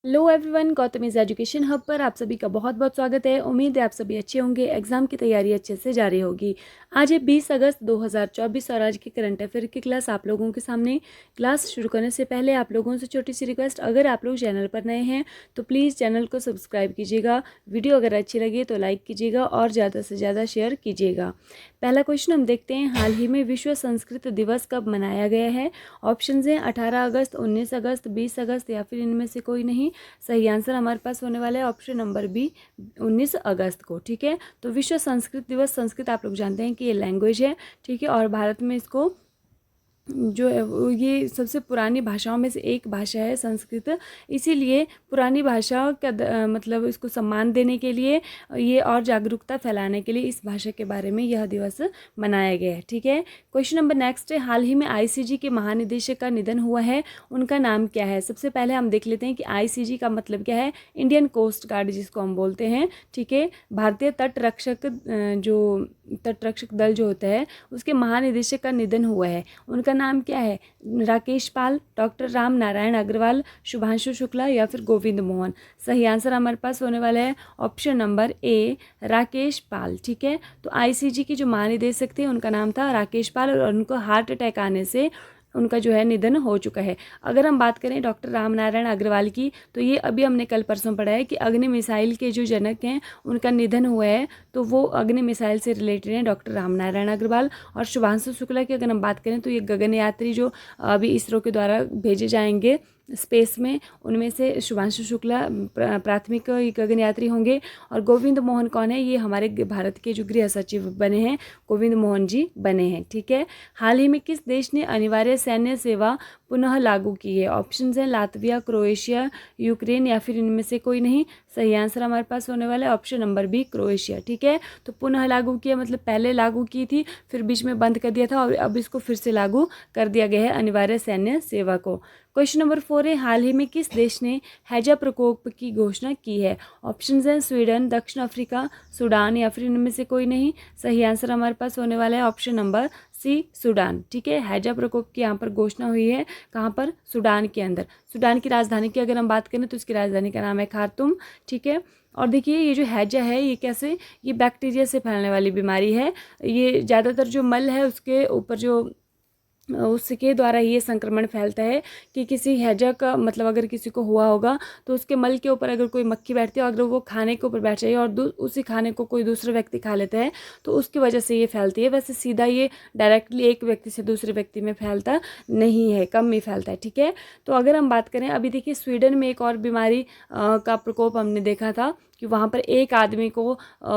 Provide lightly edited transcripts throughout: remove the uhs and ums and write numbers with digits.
Hello everyone, Gautam is education hub पर आप सभी का बहुत बहुत स्वागत है। उम्मीद है आप सभी अच्छे होंगे, एग्जाम की तैयारी अच्छे से जारी होगी। आज है 20 अगस्त 2024 और आज की करंट अफेयर की क्लास आप लोगों के सामने। क्लास शुरू करने से पहले आप लोगों से छोटी सी रिक्वेस्ट, अगर आप लोग चैनल पर नए हैं तो प्लीज़ चैनल को सब्सक्राइब कीजिएगा। वीडियो अगर अच्छी लगे तो लाइक कीजिएगा और ज़्यादा से ज़्यादा शेयर कीजिएगा। पहला क्वेश्चन हम देखते हैं, हाल ही में विश्व संस्कृत दिवस कब मनाया गया है? ऑप्शन हैं 18 अगस्त, 19 अगस्त, 20 अगस्त या फिर इनमें से कोई नहीं। सही आंसर हमारे पास होने वाला है ऑप्शन नंबर बी, 19 अगस्त को। ठीक है, तो विश्व संस्कृत दिवस, संस्कृत आप लोग जानते हैं कि ये लैंग्वेज है। ठीक है, और भारत में इसको जो है ये सबसे पुरानी भाषाओं में से एक भाषा है संस्कृत, इसीलिए पुरानी भाषा का मतलब इसको सम्मान देने के लिए ये और जागरूकता फैलाने के लिए इस भाषा के बारे में यह दिवस मनाया गया है। ठीक है, क्वेश्चन नंबर नेक्स्ट है, हाल ही में आईसीजी के महानिदेशक का निधन हुआ है, उनका नाम क्या है? सबसे पहले हम देख लेते हैं कि आईसीजी का मतलब क्या है। इंडियन कोस्ट गार्ड जिसको हम बोलते हैं। ठीक है, भारतीय तटरक्षक जो तटरक्षक दल जो होता है उसके महानिदेशक का निधन हुआ है, उनका नाम क्या है? राकेश पाल, डॉक्टर राम नारायण अग्रवाल, शुभांशु शुक्ला या फिर गोविंद मोहन। सही आंसर हमारे पास होने वाला है ऑप्शन नंबर ए, राकेश पाल। ठीक है, तो आईसीजी के जो महानिदेशक थे उनका नाम था राकेश पाल और उनको हार्ट अटैक आने से उनका जो है निधन हो चुका है। अगर हम बात करें डॉक्टर राम नारायण अग्रवाल की, तो ये अभी हमने कल परसों पढ़ा है कि अग्नि मिसाइल के जो जनक हैं उनका निधन हुआ है, तो वो अग्नि मिसाइल से रिलेटेड हैं डॉक्टर राम नारायण अग्रवाल। और शुभांशु शुक्ला की अगर हम बात करें तो ये गगनयात्री जो अभी इसरो के द्वारा भेजे जाएंगे स्पेस में, उनमें से शुभांशु शुक्ला प्राथमिक गगनयात्री होंगे। और गोविंद मोहन कौन है? ये हमारे भारत के जो गृह सचिव बने हैं, गोविंद मोहन जी बने हैं। ठीक है, हाल ही में किस देश ने अनिवार्य सैन्य सेवा पुनः लागू की है? ऑप्शन हैं लातविया, क्रोएशिया, यूक्रेन या फिर इनमें से कोई नहीं। सही आंसर हमारे पास होने वाला है ऑप्शन नंबर बी, क्रोएशिया। ठीक है, तो पुनः लागू किया मतलब पहले लागू की थी, फिर बीच में बंद कर दिया था और अब इसको फिर से लागू कर दिया गया है अनिवार्य सैन्य सेवा को। क्वेश्चन नंबर 4 है, हाल ही में किस देश ने हैजा प्रकोप की घोषणा की है? ऑप्शन हैं स्वीडन, दक्षिण अफ्रीका, सूडान या फिर इनमें से कोई नहीं। सही आंसर हमारे पास होने वाला है ऑप्शन नंबर सी, सूडान। ठीक है, हैजा प्रकोप की यहाँ पर घोषणा हुई है, कहाँ पर? सूडान के अंदर। सूडान की राजधानी की अगर हम बात करें तो उसकी राजधानी का नाम है खार्तूम। ठीक है, और देखिए ये जो हैजा है ये कैसे, ये बैक्टीरिया से फैलने वाली बीमारी है। ये ज़्यादातर जो मल है उसके ऊपर जो उसके द्वारा ये संक्रमण फैलता है कि किसी हैजा का मतलब अगर किसी को हुआ होगा तो उसके मल के ऊपर अगर कोई मक्खी बैठती है, अगर वो खाने के ऊपर बैठ जाए और उसी खाने को कोई दूसरा व्यक्ति खा लेता है तो उसकी वजह से ये फैलती है। वैसे सीधा ये डायरेक्टली एक व्यक्ति से दूसरे व्यक्ति में फैलता नहीं है, कम ही फैलता है। ठीक है, तो अगर हम बात करें, अभी देखिए स्वीडन में एक और बीमारी का प्रकोप हमने देखा था कि वहाँ पर एक आदमी को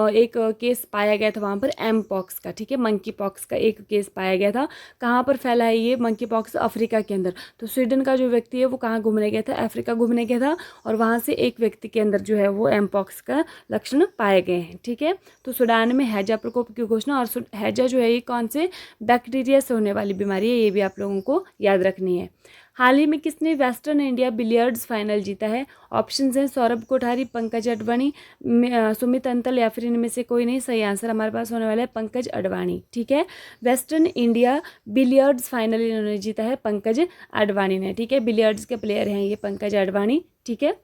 एक केस पाया गया था वहाँ पर एम पॉक्स का। ठीक है, मंकी पॉक्स का एक केस पाया गया था। कहाँ पर फैला है ये मंकी पॉक्स? अफ्रीका के अंदर। तो स्वीडन का जो व्यक्ति है वो कहाँ घूमने गया था? अफ्रीका घूमने गया था और वहाँ से एक व्यक्ति के अंदर जो है वो एम पॉक्स का लक्षण पाए गए हैं। ठीक है, तो सूडान में हैजा प्रकोप की घोषणा। और हैजा जो है ये कौन से बैक्टीरिया से होने वाली बीमारी है, ये भी आप लोगों को याद रखनी है। हाल ही में किसने वेस्टर्न इंडिया बिलियर्ड्स फाइनल जीता है? ऑप्शन हैं सौरभ कोठारी, पंकज अडवाणी, सुमित अंतल या फिर इनमें से कोई नहीं। सही आंसर हमारे पास होने वाला है पंकज अडवाणी। ठीक है, वेस्टर्न इंडिया बिलियर्ड्स फाइनल इन्होंने जीता है, पंकज अडवाणी ने। ठीक है, बिलियर्ड्स के प्लेयर हैं ये पंकज अडवाणी। ठीक है,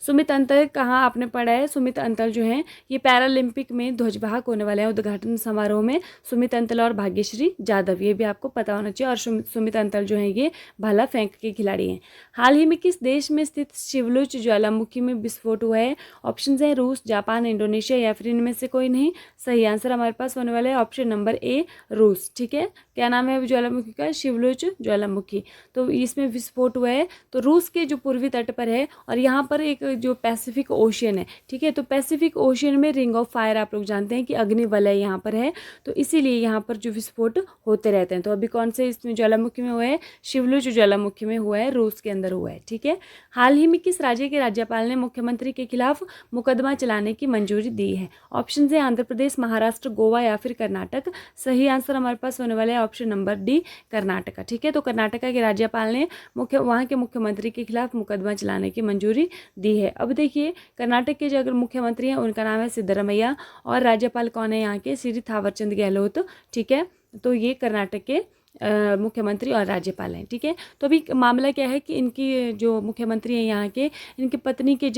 सुमित अंतल कहाँ आपने पढ़ा है? सुमित अंतल जो हैं ये पैरालंपिक में ध्वजवाहक होने वाले हैं उद्घाटन समारोह में। सुमित अंतल और भाग्यश्री जाधव, ये भी आपको पता होना चाहिए। और सुमित अंतल जो हैं ये भाला फेंक के खिलाड़ी हैं। हाल ही में किस देश में स्थित शिवलुच ज्वालामुखी में विस्फोट हुआ है? ऑप्शन हैं रूस, जापान, इंडोनेशिया या फिर इनमें से कोई नहीं। सही आंसर हमारे पास होने वाला है ऑप्शन नंबर ए, रूस। ठीक है, क्या नाम है ज्वालामुखी का? शिवलुच ज्वालामुखी। तो इसमें विस्फोट हुआ है तो रूस के जो पूर्वी तट पर है और यहाँ पर एक जो पैसिफिक ओशियन है। ठीक है, तो पैसिफिक ओशियन में रिंग ऑफ फायर आप लोग जानते हैं कि अग्निवलय यहाँ पर है, तो इसीलिए यहाँ पर जो विस्फोट होते रहते हैं। तो अभी कौन से इसमें ज्वालामुखी में हुआ है? शिवलुच ज्वालामुखी में हुआ है, रूस के अंदर हुआ है। ठीक है, हाल ही में किस राज्य के राज्यपाल ने मुख्यमंत्री के खिलाफ मुकदमा चलाने की मंजूरी दी है? ऑप्शन है आंध्र प्रदेश, महाराष्ट्र, गोवा या फिर कर्नाटक। सही आंसर हमारे पास होने वाला है ऑप्शन नंबर डी, कर्नाटका। ठीक है, तो कर्नाटका के राज्यपाल ने वहाँ के मुख्यमंत्री के खिलाफ मुकदमा चलाने की मंजूरी दी है। अब देखिए कर्नाटक के जो अगर मुख्यमंत्री हैं उनका नाम है सिद्धरमैया और राज्यपाल कौन है यहाँ के? श्री थावरचंद गहलोत। ठीक है, तो ये कर्नाटक के मुख्यमंत्री और राज्यपाल हैं। ठीक है, तो अभी मामला क्या है कि इनकी जो मुख्यमंत्री हैं यहाँ के, इनकी पत्नी के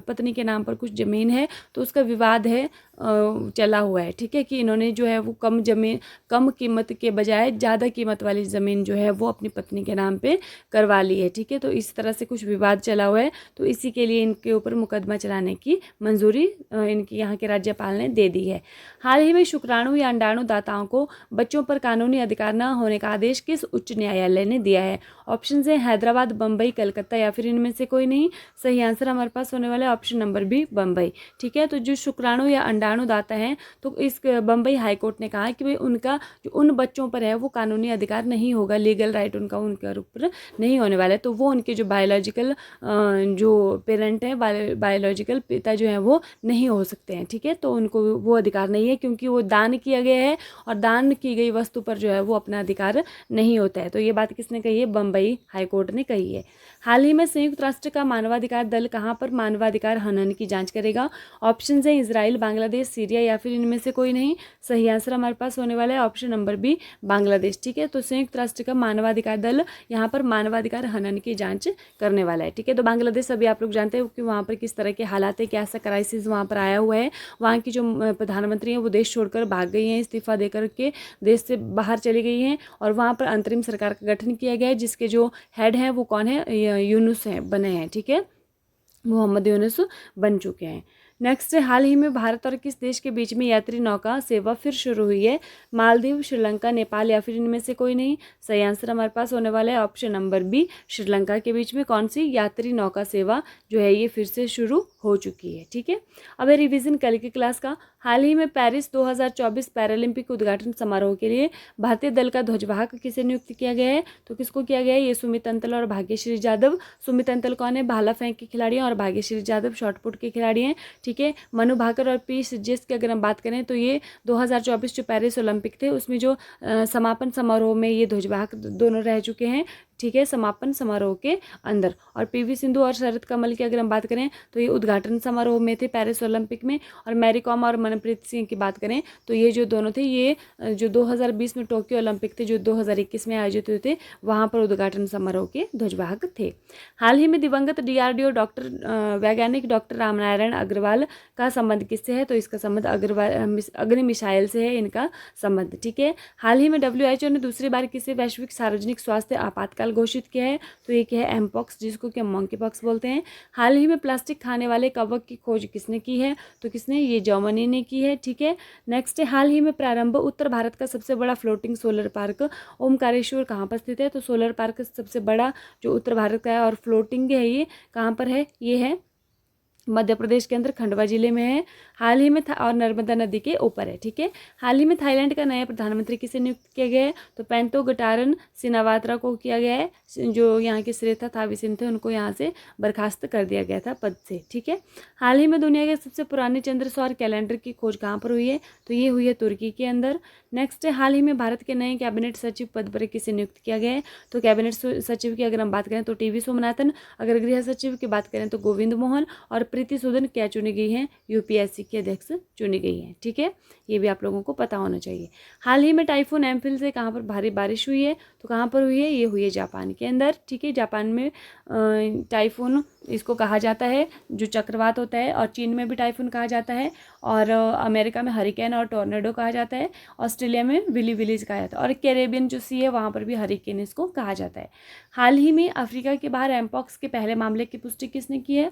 पत्नी के नाम पर कुछ ज़मीन है, तो उसका विवाद है, चला हुआ है। ठीक है, कि इन्होंने जो है वो कम कीमत के बजाय ज़्यादा कीमत वाली ज़मीन जो है वो अपनी पत्नी के नाम पे करवा ली है। ठीक है, तो इस तरह से कुछ विवाद चला हुआ है, तो इसी के लिए इनके ऊपर मुकदमा चलाने की मंजूरी इनकी यहाँ के राज्यपाल ने दे दी है। हाल ही में शुक्राणु या अंडाणु दाताओं को बच्चों पर कानूनी अधिकार न होने का आदेश किस उच्च न्यायालय ने दिया है? ऑप्शन है हैदराबाद, बम्बई, कलकत्ता या फिर इनमें से कोई नहीं। सही आंसर हमारे पास होने वाला है ऑप्शन नंबर बी, बम्बई। ठीक है, तो जो शुक्राणु या अंडाणु दाता हैं, तो इस बम्बई हाईकोर्ट ने कहा कि भाई उनका जो उन बच्चों पर है वो कानूनी अधिकार नहीं होगा, लीगल राइट उनका उनके ऊपर नहीं होने वाला है। तो वो उनके जो बायोलॉजिकल जो पेरेंट हैं, बायोलॉजिकल पिता जो हैं वो नहीं हो सकते हैं। ठीक है, तो उनको वो अधिकार नहीं है, क्योंकि वो दान किया गया है और दान की गई वस्तु पर जो है वो अपना अधिकार नहीं होता है। तो ये बात किसने कही है? बम्बई हाईकोर्ट ने कही है। हाल ही में संयुक्त राष्ट्र का मानवाधिकार दल कहाँ पर मानवाधिकार हनन की जांच करेगा? ऑप्शन है इजराइल, बांग्लादेश, सीरिया या फिर इनमें से कोई नहीं। सही आंसर हमारे पास होने वाला है ऑप्शन नंबर बी, बांग्लादेश। ठीक है, तो संयुक्त राष्ट्र का मानवाधिकार दल यहाँ पर मानवाधिकार हनन की जांच करने वाला है। ठीक है, तो बांग्लादेश अभी आप लोग जानते हैं कि वहाँ पर किस तरह के हालात है, क्या सा क्राइसिस वहाँ पर आया हुआ है। वहाँ की जो प्रधानमंत्री हैं वो देश छोड़कर भाग गई हैं, इस्तीफा देकर के देश से बाहर चली गई हैं, और वहाँ पर अंतरिम सरकार का गठन किया गया है, जिसके जो हेड हैं वो कौन है? यूनुस हैं, बने हैं। ठीक है, मोहम्मद यूनुस बन चुके हैं। नेक्स्ट है, हाल ही में भारत और किस देश के बीच में यात्री नौका सेवा फिर शुरू हुई है? मालदीव, श्रीलंका, नेपाल या फिर इनमें से कोई नहीं। सही आंसर हमारे पास होने वाला है ऑप्शन नंबर बी, श्रीलंका के बीच में कौन सी यात्री नौका सेवा जो है ये फिर से शुरू हो चुकी है। ठीक है, अब है रिवीजन कल की क्लास का। हाल ही में पेरिस 2024 पैरालंपिक उद्घाटन समारोह के लिए भारतीय दल का ध्वजवाहक किसे नियुक्त किया गया है? तो किसको किया गया है? ये सुमित अंतल और भाग्यश्री जाधव। सुमित अंतल कौन है? भाला फेंक के खिलाड़ी हैं, और भाग्यश्री जाधव शॉटपुट के खिलाड़ी हैं। ठीक है, मनु भाकर और पी सिजेस की अगर हम बात करें तो ये 2024 जो पेरिस ओलंपिक थे उसमें जो समापन समारोह में ये ध्वजवाहक दोनों रह चुके हैं। ठीक है, समापन समारोह के अंदर। और पीवी सिंधु और शरद कमल की अगर हम बात करें तो ये उद्घाटन समारोह में थे पेरिस ओलंपिक में। और मैरी कॉम और मनप्रीत सिंह की बात करें तो ये जो दोनों थे, ये जो 2020 में टोक्यो ओलंपिक थे जो 2021 में आयोजित हुए थे, वहाँ पर उद्घाटन समारोह के ध्वजवाहक थे। हाल ही में दिवंगत DRDO वैज्ञानिक डॉक्टर रामनारायण अग्रवाल का संबंध किससे है? तो इसका संबंध अग्नि मिसाइल से है इनका संबंध। ठीक है, हाल ही में WHO ने दूसरी बार किसे वैश्विक सार्वजनिक स्वास्थ्य आपातकाल घोषित किया है? तो ये क्या है? एमपॉक्स, जिसको कि मंकी पॉक्स बोलते हैं। हाल ही में प्लास्टिक खाने वाले कवक की खोज किसने की है? तो किसने? ये जर्मनी ने की है। ठीक है, नेक्स्ट है, हाल ही में प्रारंभ उत्तर भारत का सबसे बड़ा फ्लोटिंग सोलर पार्क ओमकारेश्वर कहाँ पर स्थित है? तो सोलर पार्क सबसे बड़ा जो उत्तर भारत का है और फ्लोटिंग है, ये कहाँ पर है? ये है मध्य प्रदेश के अंदर खंडवा जिले में है। हाल ही में और नर्मदा नदी के ऊपर है। ठीक है, हाल ही में थाईलैंड का नया प्रधानमंत्री किसे नियुक्त किया गया है? तो पेंतो गटारन सिनावात्रा को किया गया है। जो यहाँ के श्रेथा थाविसिन थे उनको यहाँ से बर्खास्त कर दिया गया था पद से। ठीक है, हाल ही में दुनिया के सबसे पुराने चंद्र सौर कैलेंडर की खोज कहाँ पर हुई है? तो ये हुई है तुर्की के अंदर। नेक्स्ट है, हाल ही में भारत के नए कैबिनेट सचिव पद पर किसे नियुक्त किया गया है? तो कैबिनेट सचिव की अगर हम बात करें तो टीवी सोमनाथन, अगर गृह सचिव की बात करें तो गोविंद मोहन, और प्रीति सूदन क्या चुनी गई हैं? UPSC की अध्यक्ष चुनी गई हैं। ठीक है, ये भी आप लोगों को पता होना चाहिए। हाल ही में टाइफून एम्फिल से कहाँ पर भारी बारिश हुई है? तो कहाँ पर हुई है? ये हुई है जापान के अंदर। ठीक है, जापान में टाइफून इसको कहा जाता है जो चक्रवात होता है, और चीन में भी टाइफून कहा जाता है, और अमेरिका में हरिकेन और टोर्नेडो कहा जाता है, ऑस्ट्रेलिया में विली विलीज कहा जाता है, और कैरेबियन जो सी है वहाँ पर भी हरिकेन इसको कहा जाता है। हाल ही में अफ्रीका के बाहर एमपॉक्स के पहले मामले की पुष्टि किसने की है?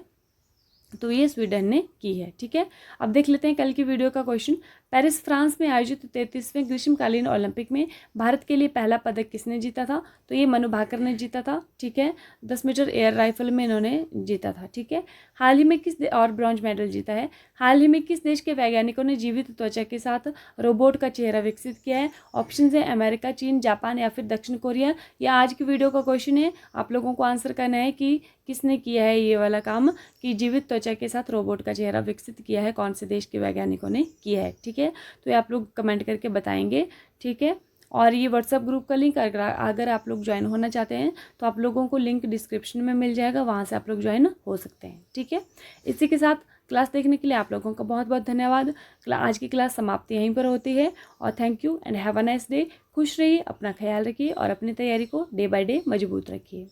तो ये स्वीडन ने की है। ठीक है, अब देख लेते हैं कल की वीडियो का क्वेश्चन। पेरिस फ्रांस में आयोजित 33वें ग्रीष्मकालीन ओलंपिक में भारत के लिए पहला पदक किसने जीता था? तो ये मनु भाकर ने जीता था। ठीक है, 10 मीटर एयर राइफल में इन्होंने जीता था। ठीक है, हाल ही में और ब्रॉन्ज मेडल जीता है। हाल ही में किस देश के वैज्ञानिकों ने जीवित त्वचा के साथ रोबोट का चेहरा विकसित किया है? ऑप्शन है अमेरिका, चीन, जापान या फिर दक्षिण कोरिया। यह आज की वीडियो का क्वेश्चन है, आप लोगों को आंसर करना है कि किसने किया है ये वाला काम, कि जीवित त्वचा के साथ रोबोट का चेहरा विकसित किया है, कौन से देश के वैज्ञानिकों ने किया है। ठीक है, तो ये आप लोग कमेंट करके बताएंगे। ठीक है, और ये व्हाट्सएप ग्रुप का लिंक अगर आप लोग ज्वाइन होना चाहते हैं तो आप लोगों को लिंक डिस्क्रिप्शन में मिल जाएगा, वहाँ से आप लोग ज्वाइन हो सकते हैं। ठीक है, इसी के साथ क्लास देखने के लिए आप लोगों का बहुत बहुत धन्यवाद। आज की क्लास समाप्त यहीं पर होती है और thank you and have a nice day. खुश रहिए, अपना ख्याल रखिए और अपनी तैयारी को डे बाय डे मजबूत रखिए।